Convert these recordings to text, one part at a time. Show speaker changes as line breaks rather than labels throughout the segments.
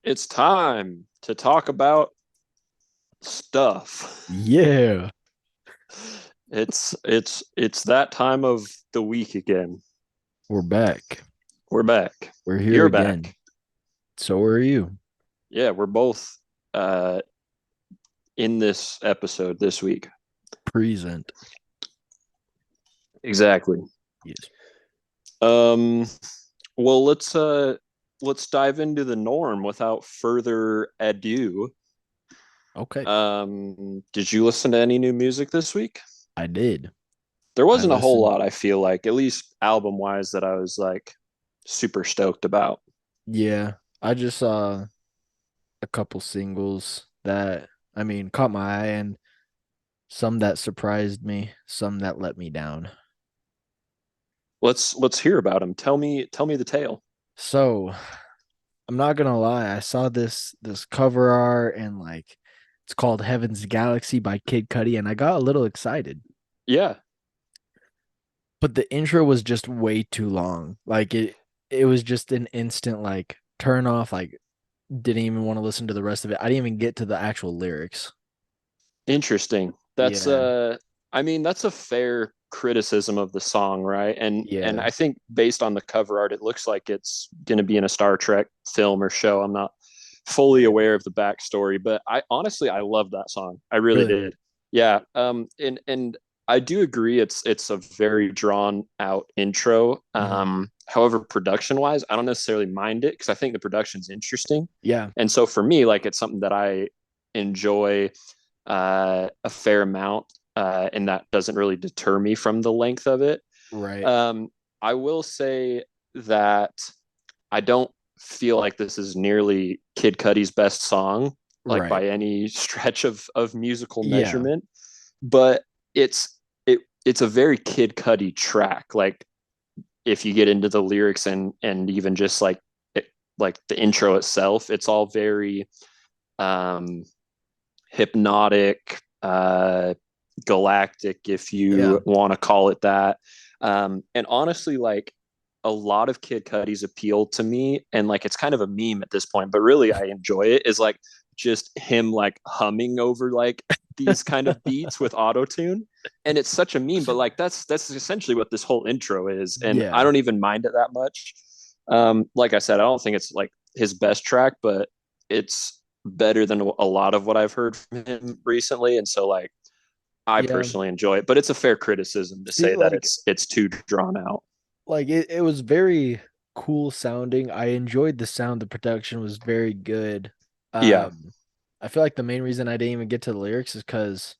It's time to talk about stuff.
Yeah,
It's that time of the week again.
we're back.
We're back.
We're here
You're
again.
back.
So are you.
Yeah, we're both uh in this episode this week.
Present.
Exactly.
Yes.
Um well let's dive into the norm without further ado.
Okay.
Did you listen to any new music this week?
I did.
There
I
wasn't a whole
listened.
lot, I feel like, at least album wise, that I was like super stoked about.
Yeah, I just saw a couple singles that caught my eye and some that surprised me, some that let me down.
Let's hear about them. Tell me the tale.
So, I'm not gonna lie, I saw this cover art and like it's called Heaven's Galaxy by Kid Cudi and I got a little excited.
Yeah,
But the intro was just way too long. It was just an instant like turn off. Like didn't even want to listen to the rest of it. I didn't even get to the actual lyrics.
interesting. That's
Yeah,
I mean, that's a fair criticism of the song, right? And
yeah,
I think based on the cover art, it looks like it's going to be in a Star Trek film or show. I'm not fully
right.
aware of the backstory, but I honestly I love that song. I really
Really.
did. Yeah. And I do agree it's a very drawn out intro.
Mhm.
However, production wise, I don't necessarily mind it because I think the production's interesting.
Yeah,
And so for me, like it's something that I enjoy a fair amount, and that doesn't really deter me from the length of it.
right.
Um, I will say that I don't feel like this is nearly Kid Cudi's best song, like
Right.
by any stretch of musical
Yeah.
measurement. But it's a very Kid Cudi track. Like if you get into the lyrics and even just like the intro itself, it's all very um, hypnotic, galactic, if
Yeah.
you want to call it that. And honestly, like a lot of Kid Cudi's appeal to me, and like it's kind of a meme at this point, but really I enjoy it, is like just him like humming over like these kind of beats with auto tune. And it's such a meme, but like that's essentially what this whole intro is. And I
Yeah.
don't even mind it that much. Like I said, I don't think it's like his best track, but it's better than a lot of what I've heard from him recently. And so like I
Yeah.
personally enjoy it, but it's a fair criticism to
See,
say that it's too drawn out.
it was very cool sounding. I enjoyed the sound. The production was very good.
Yeah.
Um, I feel like the main reason I didn't even get to the lyrics is because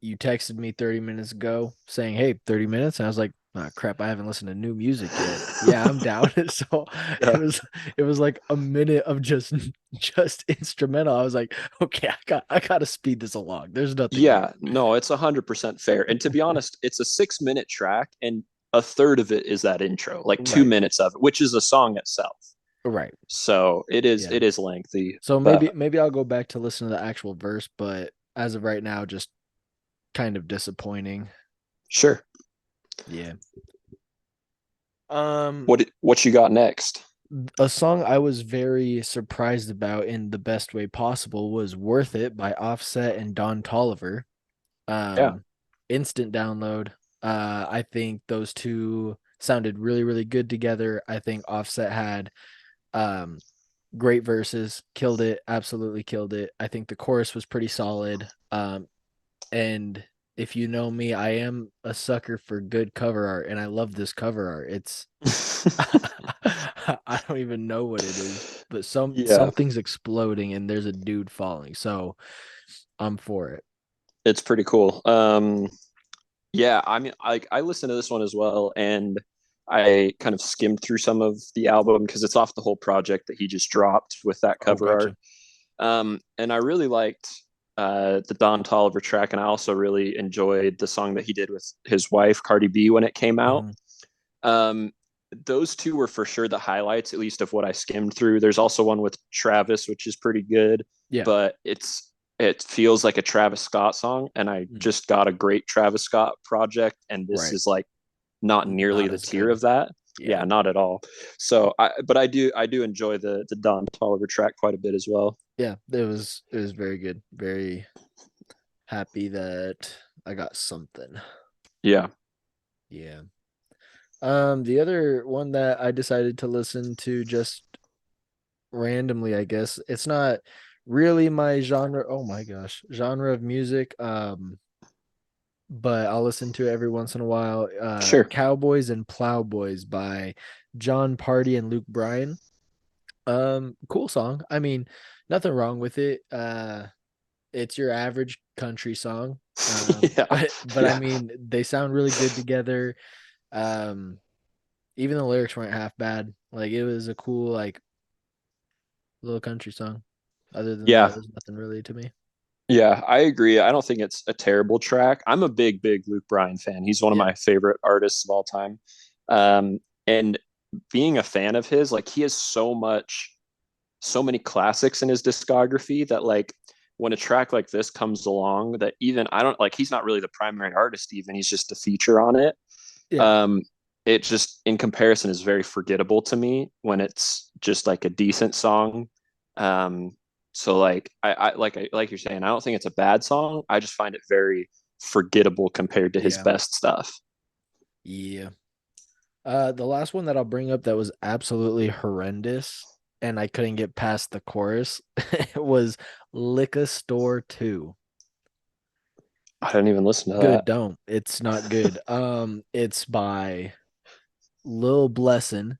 you texted me 30 minutes ago saying, "Hey, 30 minutes." And I was like, "Ah, crap, I haven't listened to new music yet." Yeah, I'm down. So it
Yeah.
was it was like a minute of just instrumental. I was like, "Okay, I got to speed this along. There's nothing here."
Yeah. No, it's 100% fair. And to be honest, it's a 6 minute track and a third of it is that intro, like two
Right.
minutes of it, which is a song itself.
Right.
So
Yeah.
it is lengthy,
So maybe
but
maybe I'll go back to listen to the actual verse, but as of right now just kind of disappointing.
sure.
Yeah. Um
What you got next?
a song I was very surprised about in the best way possible was Worth It by Offset and Don Tolliver.
Yeah.
Um, Instant download. I think those two sounded really, really good together. I think Offset had um, great verses, killed it, absolutely killed it. I think the chorus was pretty solid. And if you know me, I am a sucker for good cover art, and I love this cover art. It's I don't even know what it is, but
Yeah.
something's exploding and there's a dude falling. So I'm for it.
It's pretty cool. Yeah, I mean, I listened to this one as well, and I kind of skimmed through some of the album because it's off the whole project that he just dropped with that
Oh,
cover art.
gotcha.
And I really liked the Don Tolliver track, and I also really enjoyed the song that he did with his wife Cardi B when it came out.
Mhm.
Um, those two were for sure the highlights, at least of what I skimmed through. There's also one with Travis, which is pretty good,
Yeah.
but it feels like a Travis Scott song, and I
Mhm.
just got a great Travis Scott project, and this
Right.
is like not nearly
Not
the
as
tier
good.
of that.
Yeah.
Yeah, not at all. So but I do enjoy the Don Toliver track quite a bit as well.
Yeah, it was very good. Very happy that I got something.
Yeah.
Yeah. The other one that I decided to listen to just randomly, I guess. It's not really my genre. Oh my gosh, genre of music. But I'll listen to it every once in a while.
Sure.
Cowboys and Plowboys by John Party and Luke Bryan. Cool song. I mean, nothing wrong with it. It's your average country song.
Yeah.
But I
Yeah.
mean, they sound really good together. Um, even the lyrics weren't half bad. Like it was a cool like little country song. Other than that,
Yeah.
it was nothing really to me.
Yeah, I agree. I don't think it's a terrible track. I'm a big Luke Bryan fan. He's one of
Yeah.
my favorite artists of all time. And being a fan of his, like he has so many classics in his discography that like when a track like this comes along that even I don't like he's not really the primary artist even, he's just a feature on it.
Yeah.
Um it just in comparison is very forgettable to me when it's just like a decent song. Um so like you're saying, I don't think it's a bad song. I just find it very forgettable compared to his
Yeah.
best stuff.
Yeah. The last one that I'll bring up that was absolutely horrendous and I couldn't get past the chorus was Lick a Store 2.
I didn't even listen to
Good,
that.
don't. It's not good. It's by Lil Blessin,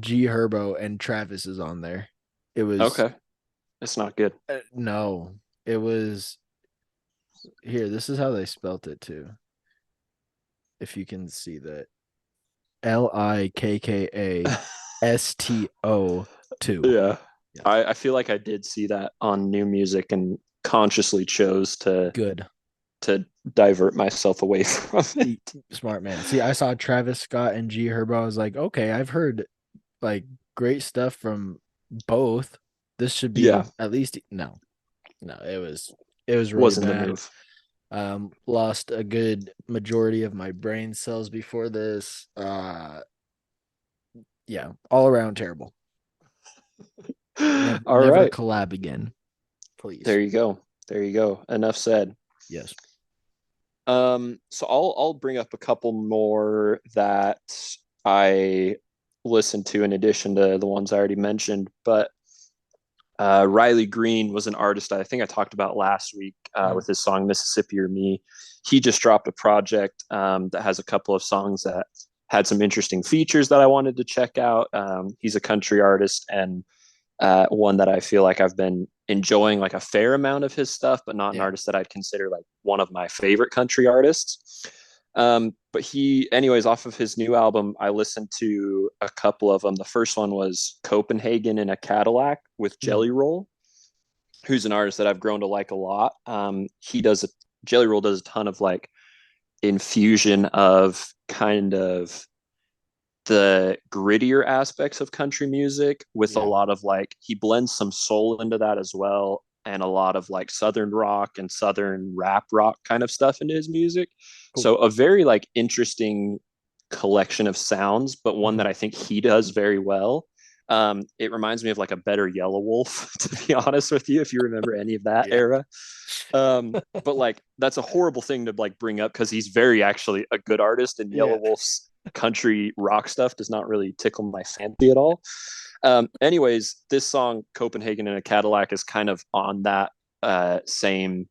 G Herbo, and Travis is on there. It was
Okay. It's not good.
no, it was here. This is how they spelt it too. If you can see that, Likkasto 2.
Yeah.
Yeah,
I feel like I did see that on New Music and consciously chose
good.
to divert myself away from it.
Smart man. See, I saw Travis Scott and G Herbo. I was like, okay, I've heard like great stuff from both. This should
Yeah,
be at least no, no. It was really
wasn't the
bad.
move.
Lost a good majority of my brain cells before this. Yeah, all around terrible.
All
Never
right.
collab again, please.
There you go. There you go. Enough said.
Yes.
So I'll bring up a couple more that I listened to in addition to the ones I already mentioned. But Riley Green was an artist I think I talked about last week
Mhm.
with his song Mississippi or Me. He just dropped a project that has a couple of songs that had some interesting features that I wanted to check out. He's a country artist and one that I feel like I've been enjoying like a fair amount of his stuff, but not an
Yeah.
artist that I'd consider like one of my favorite country artists. But anyways, off of his new album, I listened to a couple of them. The first one was Copenhagen in a Cadillac with
Mhm.
Jelly Roll, who's an artist that I've grown to like a lot. Jelly Roll does a ton of like infusion of kind of the grittier aspects of country music with a
Yeah.
lot of like he blends some soul into that as well and a lot of like southern rock and southern rap rock kind of stuff into his music.
Cool.
So a very like interesting collection of sounds, but one that
Mhm.
I think he does very well. It reminds me of like a better Yellow Wolf, to be honest with you, if you remember any of that
Yeah.
era. But like that's a horrible thing to like bring up because he's very actually a good artist, and Yellow
Yeah.
Wolf's country rock stuff does not really tickle my fancy at all. Anyways, this song Copenhagen in a Cadillac is kind of on that same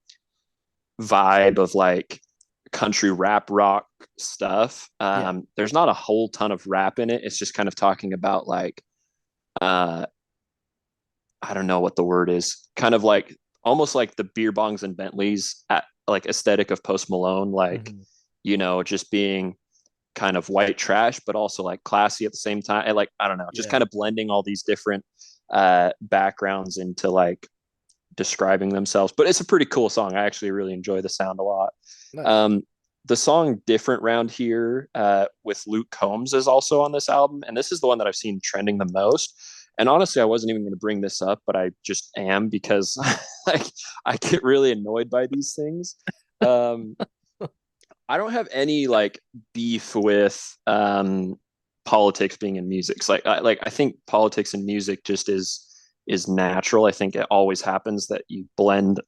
vibe of like country rap rock stuff.
Yeah.
There's not a whole ton of rap in it. It's just kind of talking about like uh, I don't know what the word is. Kind of like almost like the beer bongs and Bentleys at like aesthetic of Post Malone, like
Mhm.
just being kind of white trash, but also like classy at the same time. And like I don't know, just
Yeah.
kind of blending all these different backgrounds into like describing themselves. But it's a pretty cool song. I actually really enjoy the sound a lot.
Nice.
Um, the song "Different Round Here" with Luke Combs is also on this album, and this is the one that I've seen trending the most. And honestly, I wasn't even going to bring this up, but I just am because like I get really annoyed by these things. Um, I don't have any like beef with politics being in music. It's I think politics and music just is natural. I think it always happens that you blend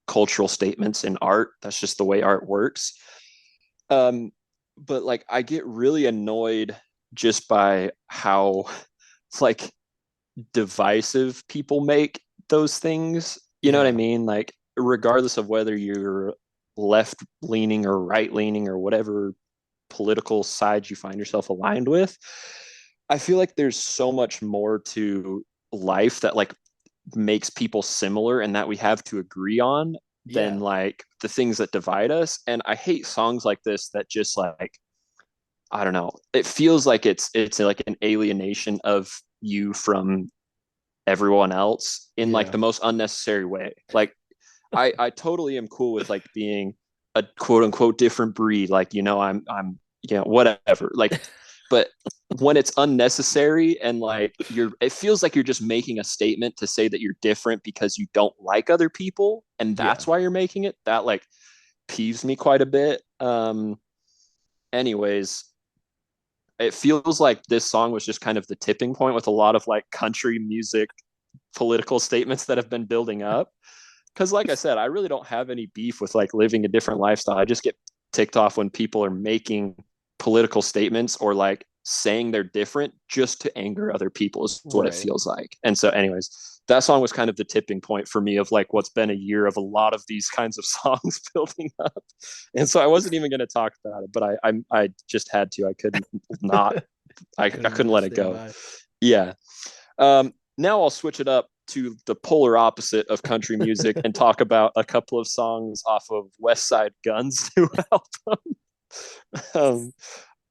cultural statements in art. That's just the way art works. Um, but like I get really annoyed just by how like divisive people make those things. You know what I
Yeah.
mean? Like regardless of whether you're left leaning or right leaning or whatever political side you find yourself aligned with, I feel like there's so much more to life that like makes people similar and that we have to agree on than
Yeah.
like the things that divide us. And I hate songs like this that just like, I don't know, it feels like it's like an alienation of you from everyone else in like
Yeah.
the most unnecessary way. Like I totally am cool with like being a quote unquote different breed. Like, I'm whatever. Like, but when it's unnecessary and like it feels like you're just making a statement to say that you're different because you don't like other people and
Yeah.
that's why you're making it. That like peeves me quite a bit. Anyways, it feels like this song was just kind of the tipping point with a lot of like country music political statements that have been building up. Because like I said, I really don't have any beef with like living a different lifestyle. I just get ticked off when people are making political statements or like saying they're different just to anger other people is what it
Right.
feels like. And so anyways, that song was kind of the tipping point for me of like what's been a year of a lot of these kinds of songs building up. And so I wasn't even going to talk about it, but I just had to. I couldn't not. I
Couldn't
couldn't let it
stand
go.
by.
Yeah. Now I'll switch it up to the polar opposite of country music and talk about a couple of songs off of West Side Gun's new album. um,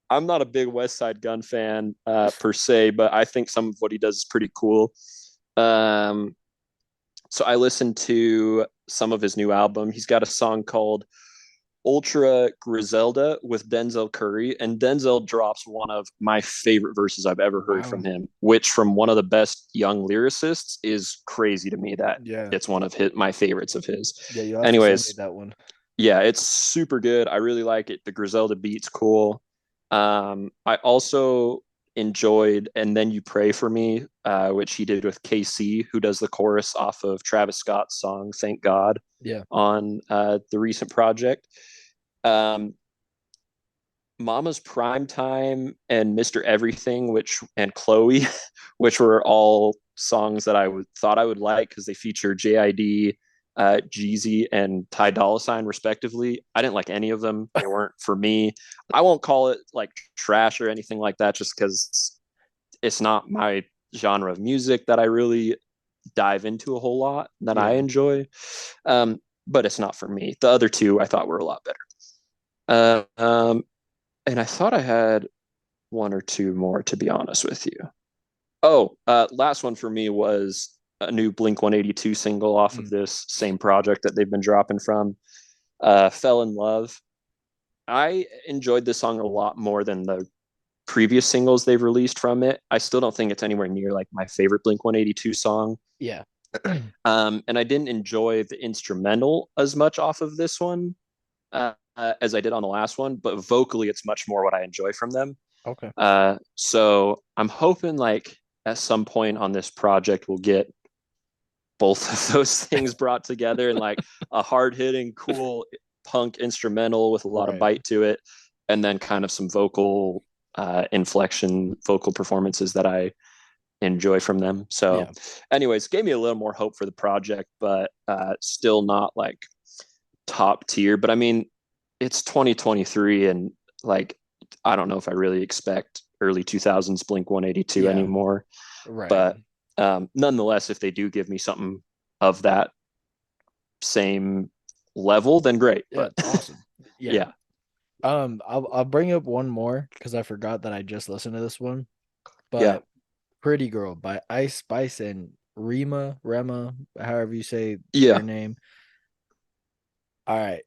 I'm not a big West Side Gun fan per se, but I think some of what he does is pretty cool. Um, so I listened to some of his new album. He's got a song called Ultra Griselda with Denzel Curry, and Denzel drops one of my favorite verses I've ever heard from
Wow.
him, which from one of the best young lyricists is crazy to me that
Yeah.
it's one of my favorites of his.
Yeah, you'll have to send me
Anyways,
that one.
yeah, it's super good. I really like it. The Griselda beat's cool. I also enjoyed And Then You Pray for Me, which he did with KC, who does the chorus off of Travis Scott's song Thank God
Yeah.
on the recent project. Um, Mama's Prime Time and Mr. Everything, and Chloe, which were all songs that thought I would like because they feature JID, Jeezy, and Ty Dolla Sign respectively. I didn't like any of them. They weren't for me. I won't call it like trash or anything like that just because it's not my genre of music that I really dive into a whole lot that I
Yeah.
enjoy. But it's not for me. The other two I thought were a lot better. And I thought I had one or two more, to be honest with you. Oh, last one for me was a new Blink 182 single off of
Mm.
this same project that they've been dropping from. Fell in Love. I enjoyed this song a lot more than the previous singles they've released from it. I still don't think it's anywhere near like my favorite Blink 182 song.
Yeah.
And I didn't enjoy the instrumental as much off of this one as I did on the last one, but vocally, it's much more what I enjoy from them.
Okay.
So I'm hoping like at some point on this project we'll get both of those things brought together and like a hard hitting, cool punk instrumental with a lot of
Right.
bite to it, and then kind of some vocal inflection, vocal performances that I enjoy from them. So,
Yeah.
anyways, gave me a little more hope for the project, but still not like top tier. But I mean, it's 2023 and like I don't know if I really expect early 2000s Blink 182
Yeah.
anymore.
Right.
But nonetheless, if they do give me something of that same level, then great.
Yeah.
But
Awesome. Yeah.
yeah,
I'll bring up one more because I forgot that I just listened to this one.
yeah,
But Pretty Girl by Ice Spice and Rema, however you say their
yeah.
name. All right.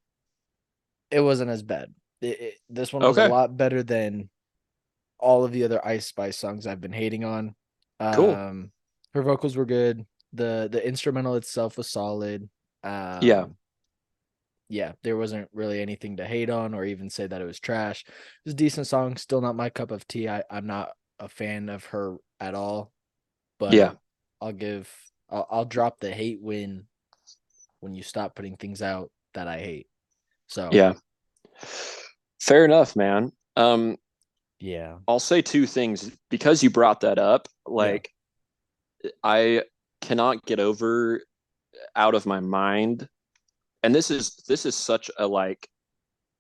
It wasn't as bad. This one was a
Okay,
lot better than all of the other Ice Spice songs I've been hating on.
cool.
Um, her vocals were good. The instrumental itself was solid.
Yeah,
Um, yeah, there wasn't really anything to hate on or even say that it was trash. It was a decent song, still not my cup of tea. I'm not a fan of her at all,
Yeah,
but I'll drop the hate when you stop putting things out that I hate. So
yeah. Fair enough, man.
yeah,
I'll say two things because you brought that up.
yeah,
Like, I cannot get over out of my mind, and this is such a like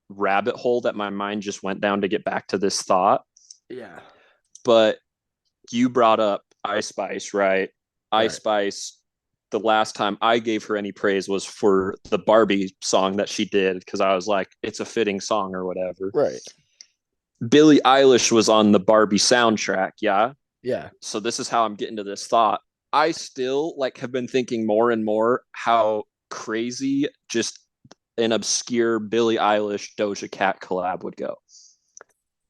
rabbit hole that my mind just went down to get back to this thought.
yeah.
But you brought up Ice Spice, right? Ice
Right,
Spice, the last time I gave her any praise was for the Barbie song that she did because I was like, it's a fitting song or whatever.
right.
Billie Eilish was on the Barbie soundtrack, yeah.
Yeah,
So this is how I'm getting to this thought. I still like have been thinking more and more how crazy just an obscure Billie Eilish Doja Cat collab would go.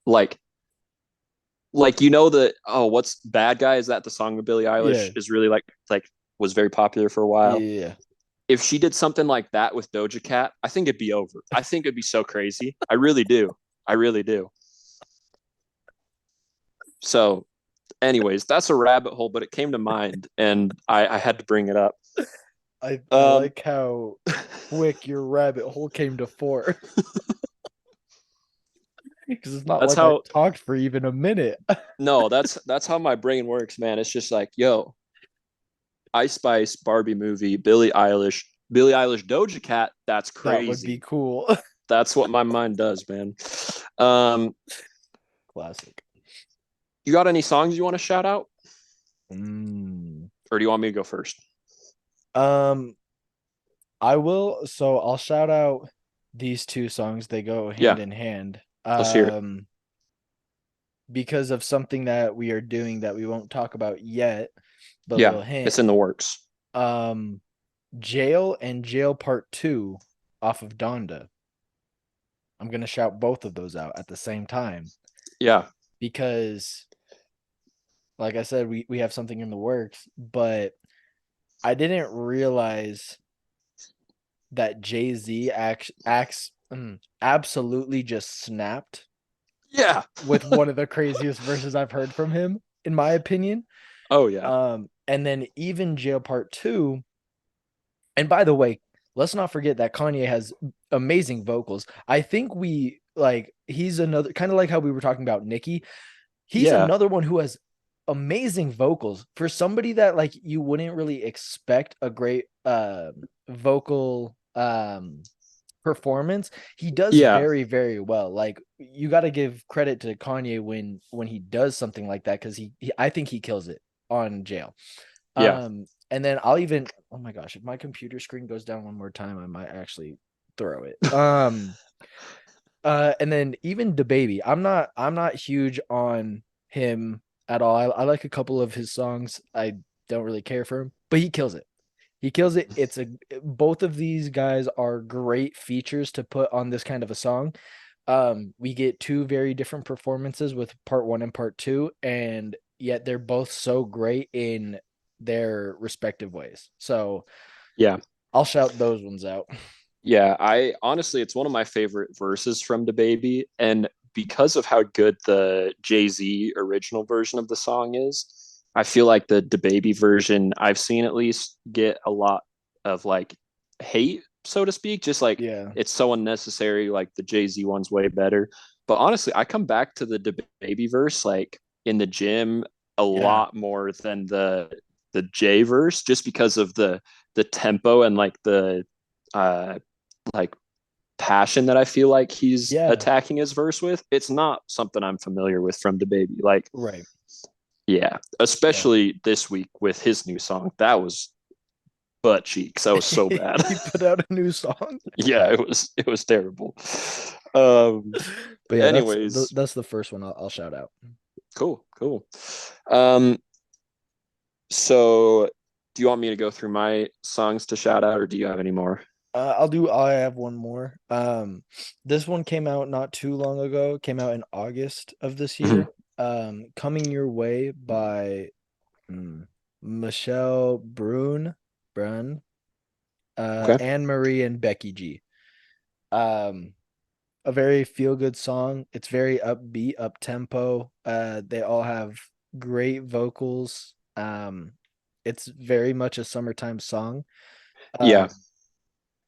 Like you know the what's Bad Guy, is that the song of Billie Eilish
yeah,
is really like was very popular for a while.
yeah.
If she did something like that with Doja Cat, I think it'd be over. I think it'd be so crazy. I really do. I really do. So anyways, that's a rabbit hole, but it came to mind and I had to bring it up.
I
Um
like how quick your rabbit hole came to four because it's not
that's
like I
how
talked for even a minute.
no, that's how my brain works, man. It's just like, yo, Ice Spice, Barbie movie, Billie Eilish, Doja Cat, that's
That would be
crazy.
cool.
That's what my mind does, man. Um,
Classic.
you got any songs you want to shout out?
Mm.
Or do you want me to go first?
Um, I will. So I'll shout out these two songs. They go hand
Yeah,
in hand.
let's hear it.
Because of something that we are doing that we won't talk about yet, but a
Yeah,
little hint.
it's in the works.
Um, Jail and Jail Part Two off of Donda. I'm gonna shout both of those out at the same time
Yeah,
because, like I said, we have something in the works, but I didn't realize that Jay Z acts absolutely just snapped
yeah.
with one of the craziest verses I've heard from him, in my opinion.
Oh yeah,
And then even Jail Part Two. And by the way, let's not forget that Kanye has amazing vocals. I think we like he's another kind of like how we were talking about Nicki. He's
yeah,
another one who has amazing vocals for somebody that like you wouldn't really expect a great vocal performance. He does
yeah,
very very well. Like you got to give credit to Kanye when he does something like that cuz he I think he kills it on Jail.
yeah.
And then I'll even oh my gosh, if my computer screen goes down one more time, I might actually throw it. And then even the baby, I'm not huge on him at all. I like a couple of his songs. I don't really care for him, but he kills it. He kills it. It's a both of these guys are great features to put on this kind of a song. We get two very different performances with part one and part two, and yet they're both so great in their respective ways. So
Yeah.
I'll shout those ones out.
Yeah, I honestly, it's one of my favorite verses from DaBaby, and because of how good the Jay Z original version of the song is, I feel like the DaBaby version I've seen at least get a lot of like hate, so to speak. Just like
Yeah.
it's so unnecessary. Like the Jay Z one's way better. But honestly, I come back to the DaBaby verse like in the gym a
Yeah.
lot more than the J verse, just because of the tempo and like the uh like passion that I feel like he's
Yeah.
attacking his verse with. It's not something I'm familiar with from DaBaby. Like,
Right.
yeah,
Yeah.
especially this week with his new song. That was butt cheeks. That was so bad.
He put out a new song.
Yeah, it was terrible. Um,
But yeah,
anyways,
that's the first one I'll shout out.
cool, cool. Um, so do you want me to go through my songs to shout out, or do you have any more?
I have one more. This one came out not too long ago. Came out in August of this year. Coming Your Way by Michelle Brun,
Okay.
Anne Marie and Becky G. Um, a very feel good song. It's very upbeat, up tempo. They all have great vocals. It's very much a summertime song.
Yeah.
Um,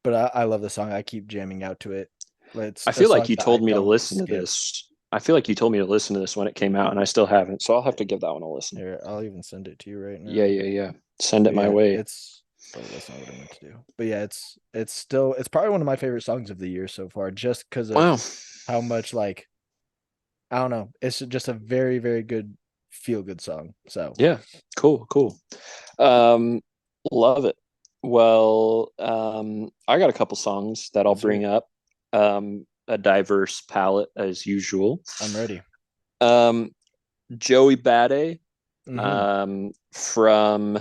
but I love the song. I keep jamming out to it. It's
I
a
feel like
song
you
that I
told me to
don't
listen to
skip.
this. I feel like you told me to listen to this when it came out, and I still haven't. So I'll have to give that one a listen.
Here, I'll even send it to you right
Yeah,
now.
yeah, yeah. Send it
But
my
yeah,
way.
it's oh, that's not what I meant to do. But yeah, it's still it's probably one of my favorite songs of the year so far, just because of
Wow.
how much like I don't know. It's just a very, very good feel good song. So
Yeah. Cool, cool. Um, love it. Well, I got a couple songs that I'll
let's hear
bring
it.
up. A diverse palette as usual.
I'm ready.
Um, Joey Bade,
Mm-hmm.
from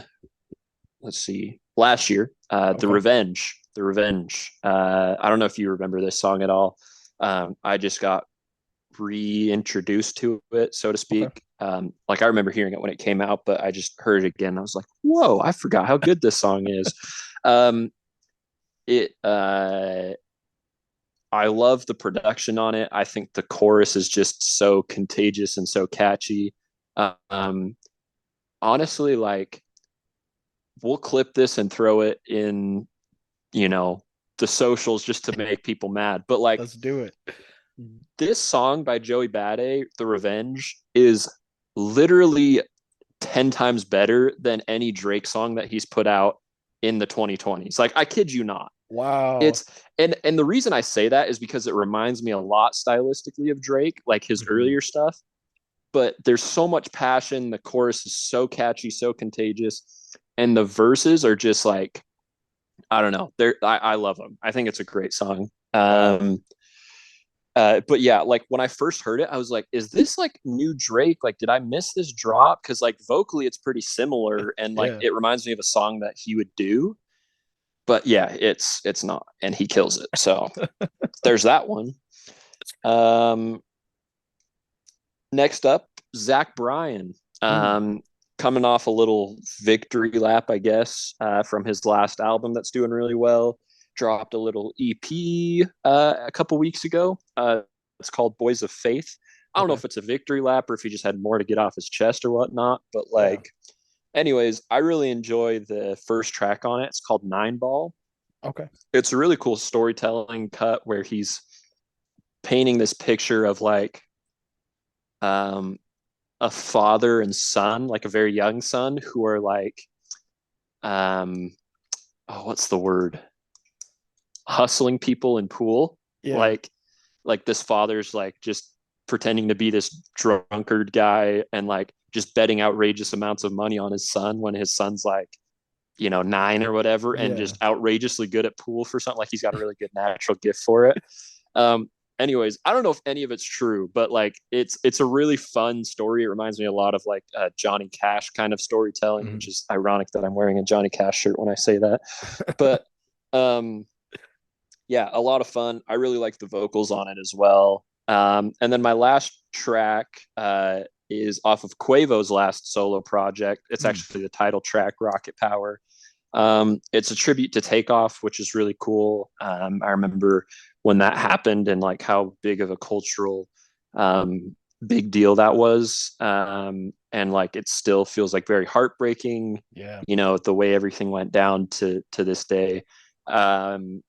let's see, last year,
Okay.
The Revenge. I don't know if you remember this song at all. I just got reintroduced to it, so to
Okay.
speak. Like I remember hearing it when it came out, but I just heard it again. I was like, whoa, I forgot how good this song is. Um, it I love the production on it. I think the chorus is just so contagious and so catchy. Um, honestly, like we'll clip this and throw it in, you know, the socials just to make people mad. But like
Let's do it.
this song by Joey Bade, The Revenge, is literally 10 times better than any Drake song that he's put out in the 2020s. Like I kid you not.
Wow.
It's and the reason I say that is because it reminds me a lot stylistically of Drake, like his
Mm-hmm.
earlier stuff, but there's so much passion, the chorus is so catchy, so contagious, and the verses are just like I don't know. I love them. I think it's a great song.
Wow.
But yeah, like when I first heard it, I was like, is this like new Drake? Like, did I miss this drop? Because like vocally, it's pretty similar, and like
Yeah.
it reminds me of a song that he would do. But yeah, it's not, and he kills it. So there's that one. Um, next up, Zach Bryan.
Mm.
Coming off a little victory lap, I guess, from his last album that's doing really well. Dropped a little EP a couple weeks ago. It's called Boys of Faith. I don't know
Okay.
if it's a victory lap or if he just had more to get off his chest or whatnot, but
Yeah.
like, anyways, I really enjoy the first track on it. It's called Nine Ball.
Okay.
It's a really cool storytelling cut where he's painting this picture of like um, a father and son, like a very young son, who are like, um, oh, what's the word? Hustling people in pool.
Yeah.
Like, like this father's like just pretending to be this drunkard guy and like just betting outrageous amounts of money on his son when his son's like, you know, 9 or whatever, and
Yeah.
just outrageously good at pool for something. Like he's got a really good natural gift for it. Um, anyways, I don't know if any of it's true, but like it's a really fun story. It reminds me a lot of like Johnny Cash kind of storytelling, which
Mhm.
is ironic that I'm wearing a Johnny Cash shirt when I say that. But um, yeah, a lot of fun. I really like the vocals on it as well. And then my last track is off of Quavo's last solo project. It's
Mm.
actually the title track, Rocket Power. It's a tribute to Takeoff, which is really cool. I remember when that happened and like how big of a cultural big deal that was. And like it still feels like very heartbreaking,
Yeah.
you know, the way everything went down to this day. Um,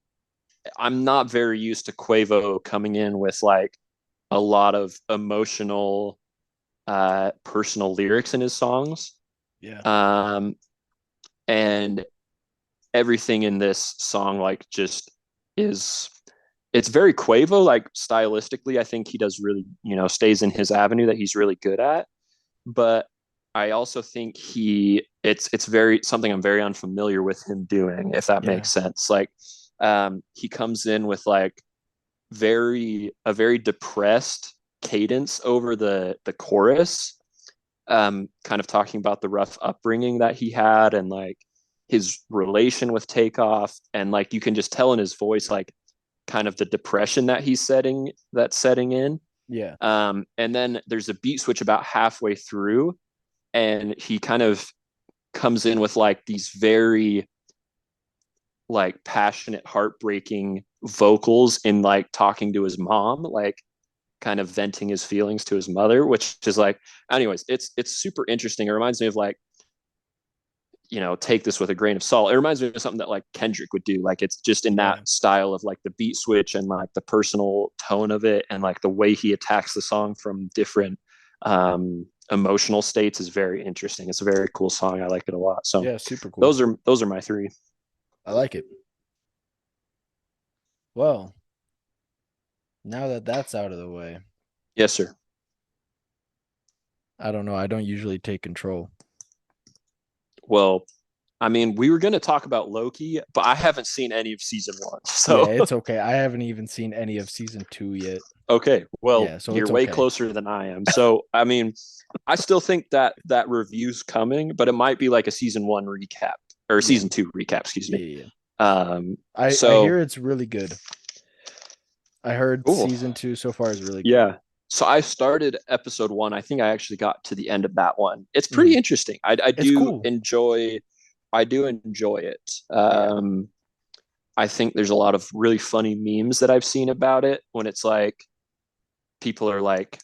I'm not very used to Quavo coming in with like a lot of emotional, personal lyrics in his songs.
Yeah.
Um, and everything in this song like just is it's very Quavo like stylistically. I think he does really, you know, stays in his avenue that he's really good at. But I also think it's very something I'm very unfamiliar with him doing, if that
Yeah.
makes sense. Like he comes in with like a very depressed cadence over the chorus, kind of talking about the rough upbringing that he had and like his relation with Takeoff, and like you can just tell in his voice like kind of the depression that he's setting in.
Yeah.
And then there's a beat switch about halfway through, and he kind of comes in with like these very like passionate, heartbreaking vocals in like talking to his mom, like kind of venting his feelings to his mother, which is like, anyways, it's super interesting. It reminds me of like, take this with a grain of salt. It reminds me of something that like Kendrick would do. Like it's just in
Yeah.
that style of like the beat switch and like the personal tone of it and like the way he attacks the song from different emotional states is very interesting. It's a very cool song. I like it a lot. So
Yeah, super cool.
those are my three.
I like it. Well, now that that's out of the way,
Yes, sir.
I don't know. I don't usually take control.
Well, I mean, we were going to talk about Loki, but I haven't seen any of season one.
Yeah,
So,
it's okay. I haven't even seen any of season 2 yet.
okay. Well,
Yeah, so
you're
it's
way
okay.
closer than I am. So, I mean, I still think that review's coming, but it might be like a season one recap or
Yeah.
season two recap, excuse
Yeah,
me.
yeah. I
So
hear it's really good. I heard
cool.
season 2 so far is really good.
Yeah. So I started episode one. I think I actually got to the end of that one. It's pretty
Mhm.
interesting.
It's cool.
I do enjoy it.
Yeah.
I think there's a lot of really funny memes that I've seen about it when it's like people are like,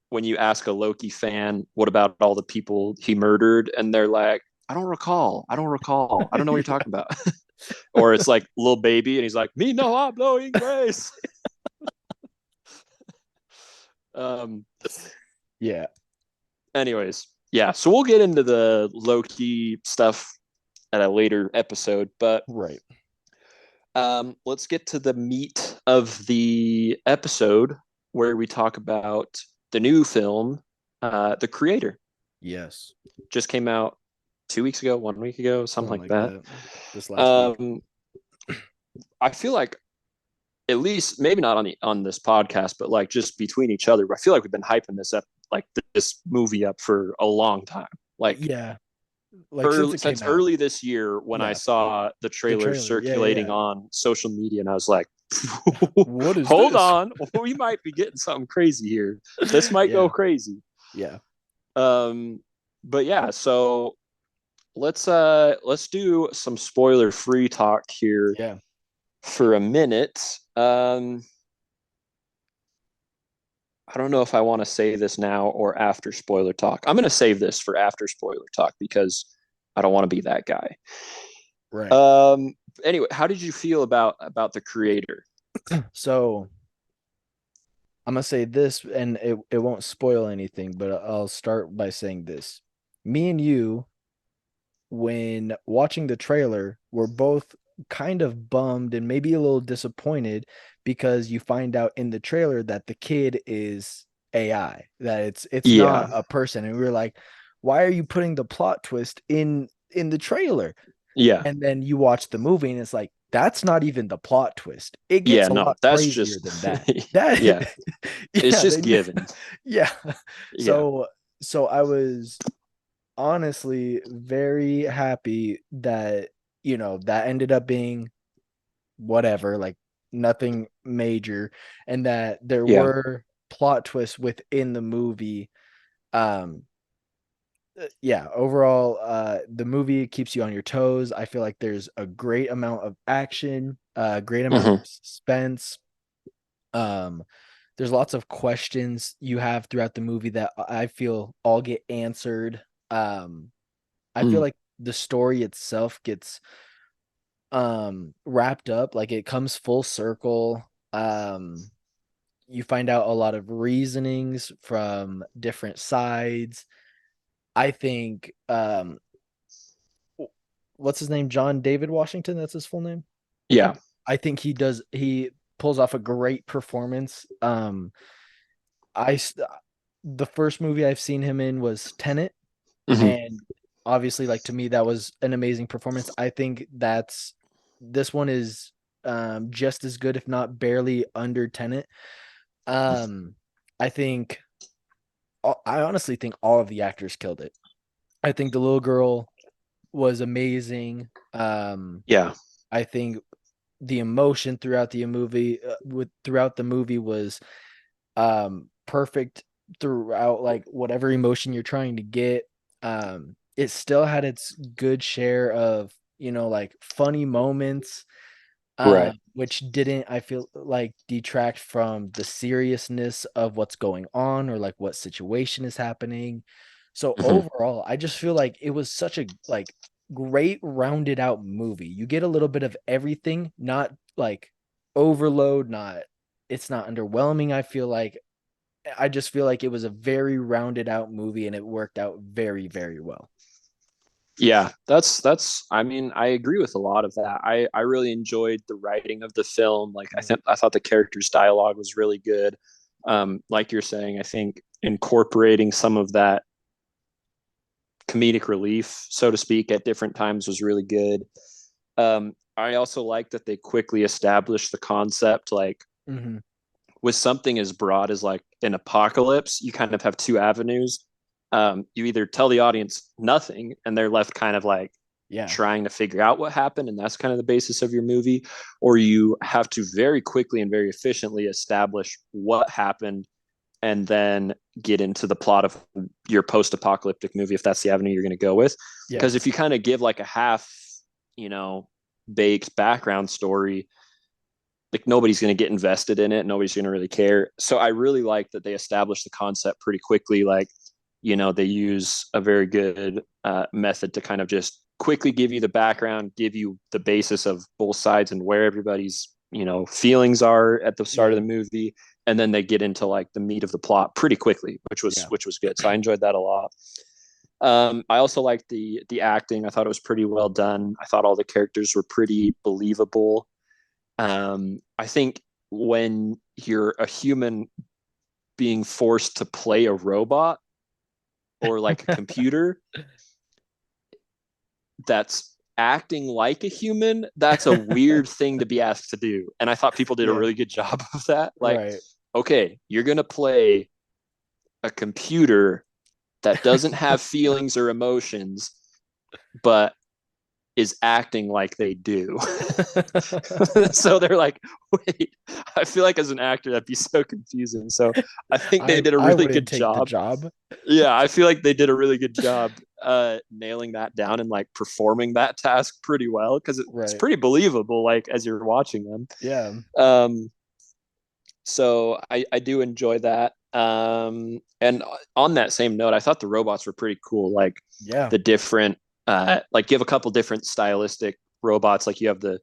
when you ask a Loki fan, what about all the people he murdered? And they're like, I don't recall. I don't recall. I don't know what you're
Yeah.
talking about. Or it's like little baby and he's like, me no hablo inglés. um,
Yeah.
anyways, yeah. So we'll get into the Loki stuff at a later episode, but
Right.
let's get to the meat of the episode where we talk about the new film, The Creator.
Yes.
Just came out 2 weeks ago, 1 week ago, something
Something
like
like
that.
that. This last week.
Um, I feel like at least maybe not on this podcast, but like just between each other, I feel like we've been hyping this up, like this movie up for a long time. Like
Yeah. Like since it
since
came out.
early this year when I
Yeah.
saw the
The
trailer
trailer. Yeah,
circulating
yeah.
on social media, and I was like,
What is
"Hold
this?
on, we might be getting something crazy here. This might go
Yeah.
crazy."
Yeah.
Um, but yeah, so let's do some spoiler free talk here
Yeah.
for a minute. I don't know if I want to say this now or after spoiler talk. I'm going to save this for after spoiler talk because I don't want to be that guy.
Right.
Um, anyway, how did you feel about the creator?
So I'm gonna say this, and it won't spoil anything, but I'll start by saying this. Me and you, when watching the trailer, were both kind of bummed and maybe a little disappointed because you find out in the trailer that the kid is AI, that it's
Yeah,
not a person. And we were like, why are you putting the plot twist in the trailer?
yeah,
And then you watch the movie and it's like, that's not even the plot twist. It
yeah.
gets a
No,
lot
that's
crazier
just
than that. That
yeah. It's
yeah,
just
they
given.
yeah.
Yeah,
So I was honestly very happy that that ended up being whatever, like nothing major, and that there
yeah,
were plot twists within the movie. Um yeah, overall, the movie keeps you on your toes. I feel like there's a great amount of action, great amount
hmm
of suspense. Um, there's lots of questions you have throughout the movie that I feel all get answered. I feel like the story itself gets wrapped up, like it comes full circle. You find out a lot of reasonings from different sides. I think what's his name? John David Washington, that's his full name.
yeah.
I think he pulls off a great performance. I the first movie I've seen him in was Tenet,
hmm
and obviously, like, to me that was an amazing performance. I think that's this one is just as good, if not barely under Tenet. Um, I think I honestly think all of the actors killed it. I think the little girl was amazing.
Yeah,
I think the emotion throughout the movie throughout the movie was perfect throughout, like whatever emotion you're trying to get. It still had its good share of like funny moments.
Right.
which didn't, I feel like, detract from the seriousness of what's going on or like what situation is happening. So
Mhm.
overall, I just feel like it was such a like great rounded out movie. You get a little bit of everything, not like overload, not it's not underwhelming. I just feel like it was a very rounded out movie and it worked out very, very well.
Yeah, that's I mean, I agree with a lot of that. I really enjoyed the writing of the film. Like I thought the characters' dialogue was really good. Like you're saying, I think incorporating some of that comedic relief, so to speak, at different times was really good. I also like that they quickly established the concept, like
Mm-hmm.
with something as broad as like an apocalypse, you kind of have two avenues. You either tell the audience nothing and they're left kind of like
Yeah.
trying to figure out what happened, and that's kind of the basis of your movie, or you have to very quickly and very efficiently establish what happened and then get into the plot of your post-apocalyptic movie if that's the avenue you're going to go with.
Yeah.
Because if you kind of give like a half, you know, baked background story, like nobody's going to get invested in it, nobody's going to really care. So I really like that they established the concept pretty quickly. Like, you know, they use a very good method to kind of just quickly give you the background, give you the basis of both sides and where everybody's, you know, feelings are at the start of
Yeah.
the movie, and then they get into like the meat of the plot pretty quickly,
Yeah.
which was good. So I enjoyed that a lot. I also liked the acting. I thought it was pretty well done. I thought all the characters were pretty believable. I think when you're a human being forced to play a robot or like a computer that's acting like a human, that's a weird thing to be asked to do. And I thought people did a
Yeah.
really good job of that. Like,
Right.
okay, you're going to play a computer that doesn't have feelings or emotions, but is acting like they do. So they're like, wait, I feel like as an actor that'd be so confusing. So I think they did a
I
really
wouldn't
good
take the
job.
job.
Yeah, I feel like they did a really good job nailing that down and like performing that task pretty well because it's
Right.
pretty believable like as you're watching them.
Yeah.
Um, so I do enjoy that. And on that same note, I thought the robots were pretty cool. Like
Yeah.
the different, like you have a couple different stylistic robots. Like you have the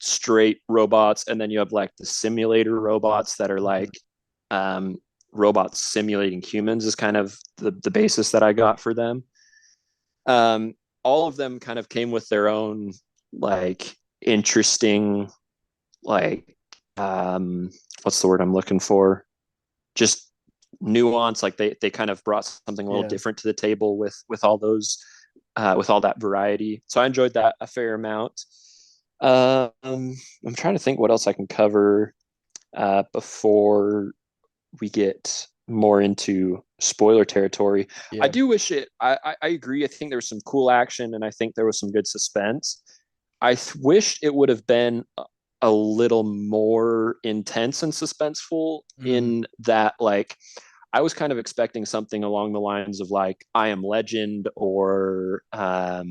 straight robots, and then you have like the simulator robots that are
Mhm.
like um, robots simulating humans. Is kind of the basis that I got for them. Um, all of them kind of came with their own like interesting like what's the word I'm looking for? Just nuance. Like they kind of brought something a little
Yeah.
different to the table with all those with all that variety. So I enjoyed that a fair amount. I'm trying to think what else I can cover before we get more into spoiler territory. I
Yeah.
do wish it. I agree. I think there was some cool action, and I think there was some good suspense. Wished it would have been a little more intense and suspenseful
Mhm.
in that like I was kind of expecting something along the lines of like I Am Legend or A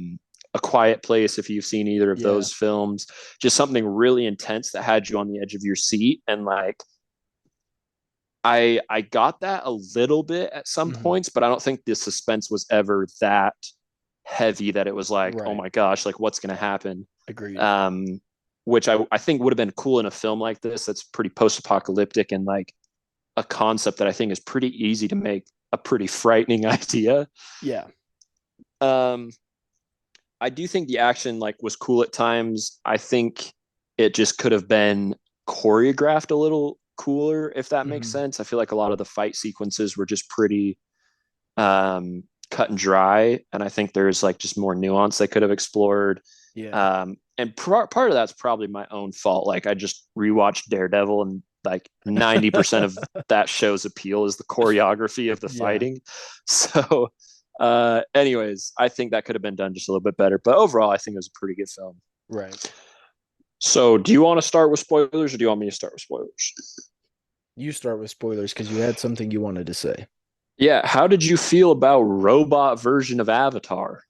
Quiet Place if you've seen either of
Yeah.
those films, just something really intense that had you on the edge of your seat. And like I got that a little bit at some
Mhm.
points, but I don't think the suspense was ever that heavy that it was like, oh
Right.
my gosh, like what's going to happen?
Agreed.
Um, which I think would have been cool in a film like this that's pretty post-apocalyptic and like a concept that I think is pretty easy to make a pretty frightening idea.
Yeah.
Um, I do think the action like was cool at times. I think it just could have been choreographed a little cooler, if that makes
Mhm.
sense. I feel like a lot of the fight sequences were just pretty cut and dry, and I think there's like just more nuance they could have explored.
Yeah.
And part of that's probably my own fault. Like I just rewatched Daredevil, and like 90% of that show's appeal is the choreography of the
Yeah.
fighting. So, anyways, I think that could have been done just a little bit better. But overall, I think it was a pretty good film.
Right.
So, do you want to start with spoilers, or do you want me to start with spoilers?
You start with spoilers because you had something you wanted to say.
Yeah, how did you feel about robot version of Avatar?